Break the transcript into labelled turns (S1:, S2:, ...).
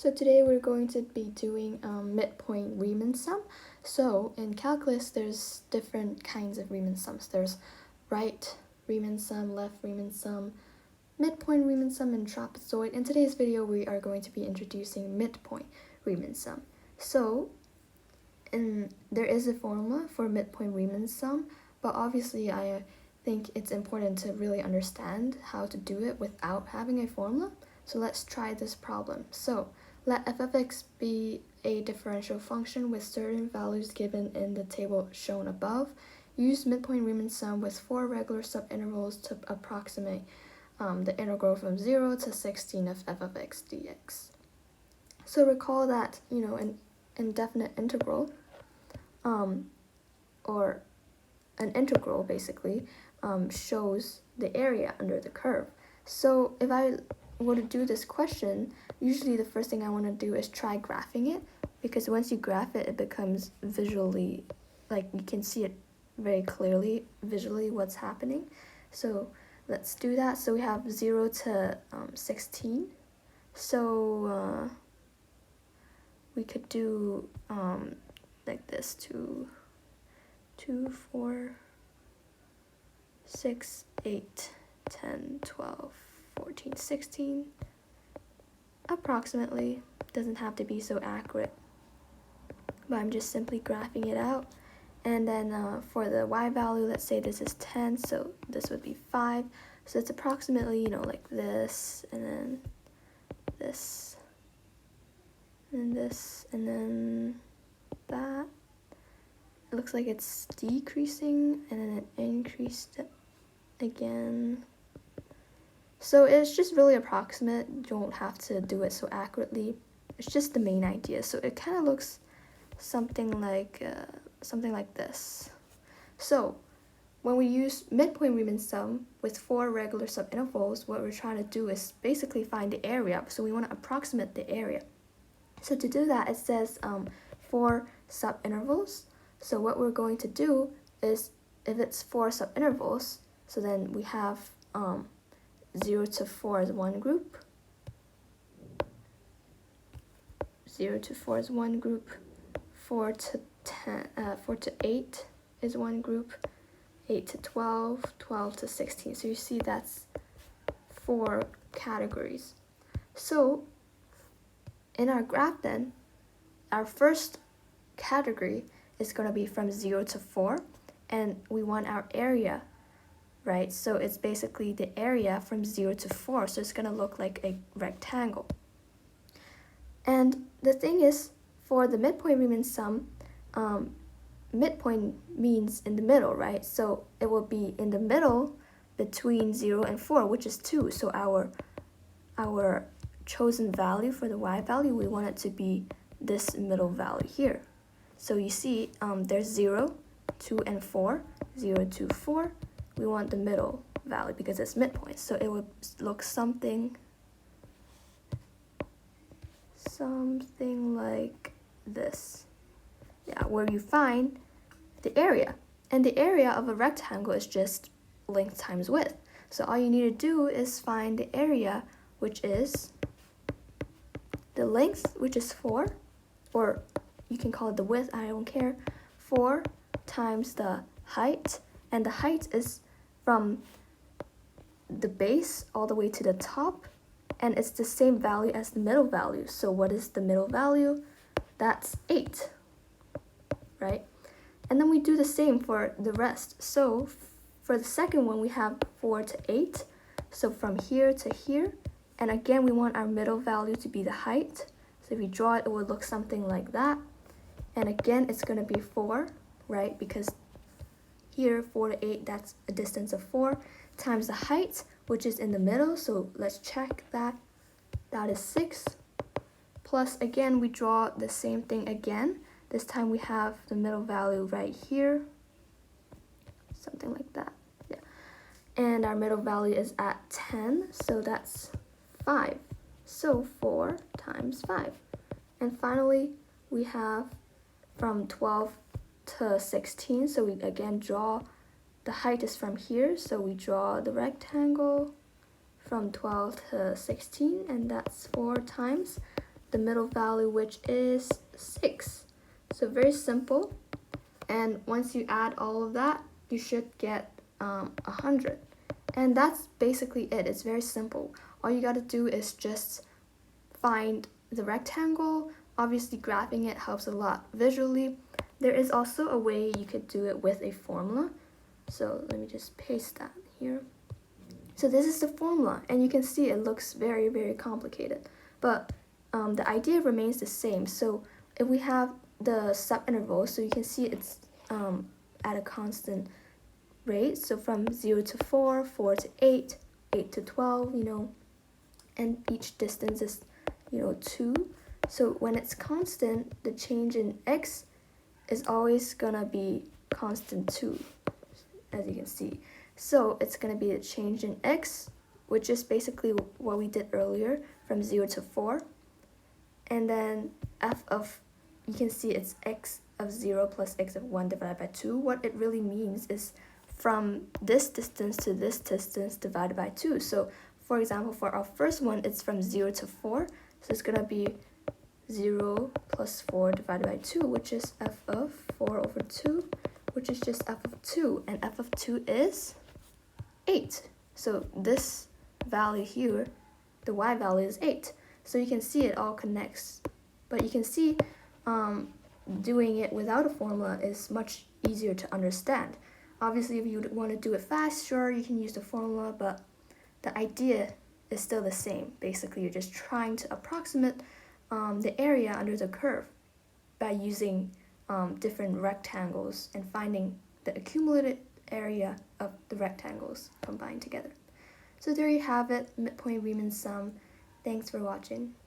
S1: So today we're going to be doing midpoint Riemann sum. So in calculus, there's different kinds of Riemann sums. There's right Riemann sum, left Riemann sum, midpoint Riemann sum, and trapezoid. In today's video, we are going to be introducing midpoint Riemann sum. So there is a formula for midpoint Riemann sum, but obviously I think it's important to really understand how to do it without having a formula. So let's try this problem. So let f of x be a differential function with certain values given in the table shown above. Use midpoint Riemann sum with 4 regular subintervals to approximate the integral from 0 to 16 of f of x dx. So recall that, an indefinite integral, or an integral basically, shows the area under the curve. So if I were to do this question, usually the first thing I want to do is try graphing it, because once you graph it, it becomes visually, like you can see it very clearly visually what's happening. So let's do that. So we have 0 to 16. So we could do like this: 2, 4, 6, 8, 10, 12, 14, 16, approximately. Doesn't have to be so accurate, but I'm just simply graphing it out. And then for the y value, let's say this is 10, so this would be 5. So it's approximately, like this, and then this, and this, and then that. It looks like it's decreasing, and then it increased again. So it's just really approximate. You don't have to do it so accurately. It's just the main idea. So it kind of looks something like this. So when we use midpoint Riemann sum with 4 regular subintervals, what we're trying to do is basically find the area. So we want to approximate the area. So to do that, it says 4 subintervals. So what we're going to do is, if it's 4 subintervals, so then we have 0 to 4 is one group, 0 to 4 is one group, 4 to 8 is one group, 8 to 12, 12 to 16. So you see that's 4 categories. So in our graph then, our first category is going to be from 0 to 4, and we want our area, right? So it's basically the area from 0 to 4, so it's going to look like a rectangle. And the thing is, for the midpoint Riemann sum, midpoint means in the middle, right? So it will be in the middle between 0 and 4, which is 2. So our chosen value for the y value, we want it to be this middle value here. So you see, there's 0, 2, and 4, 0, 2, 4. We want the middle value because it's midpoint. So it would look something like this. Yeah, where you find the area. And the area of a rectangle is just length times width. So all you need to do is find the area, which is the length, which is 4, or you can call it the width, I don't care, 4 times the height, and the height is from the base all the way to the top, and it's the same value as the middle value. So what is the middle value? That's 8, right? And then we do the same for the rest. So for the second one, we have 4 to 8, so from here to here, and again we want our middle value to be the height. So if you draw it, it would look something like that. And again, it's going to be 4, right? Because here, 4 to 8, that's a distance of 4, times the height, which is in the middle. So let's check that. That is 6. Plus, again, we draw the same thing again. This time we have the middle value right here. Something like that. Yeah. And our middle value is at 10, so that's 5. So 4 times 5. And finally, we have from 12 to 16, so we again draw, the height is from here, so we draw the rectangle from 12 to 16, and that's 4 times the middle value, which is 6. So very simple. And once you add all of that, you should get 100. And that's basically it. It's very simple. All you got to do is just find the rectangle. Obviously, graphing it helps a lot visually. There is also a way you could do it with a formula. So let me just paste that here. So this is the formula, and you can see it looks very, very complicated. But the idea remains the same. So if we have the subinterval, so you can see it's at a constant rate. So from 0 to 4, 4 to 8, 8 to 12, and each distance is, 2. So when it's constant, the change in x is always gonna be constant 2, as you can see. So it's gonna be the change in x, which is basically what we did earlier, from 0 to 4. And then f of, you can see it's x of 0 plus x of 1 divided by 2. What it really means is from this distance to this distance divided by 2. So for example, for our first one, it's from 0 to 4. So it's going to be 0 plus 4 divided by 2, which is f of 4 over 2, which is just f of 2. And f of 2 is 8. So this value here, the y value is 8. So you can see it all connects. But you can see doing it without a formula is much easier to understand. Obviously, if you want to do it fast, sure, you can use the formula, but the idea is still the same. Basically, you're just trying to approximate the area under the curve by using different rectangles and finding the accumulated area of the rectangles combined together. So there you have it, midpoint Riemann sum. Thanks for watching.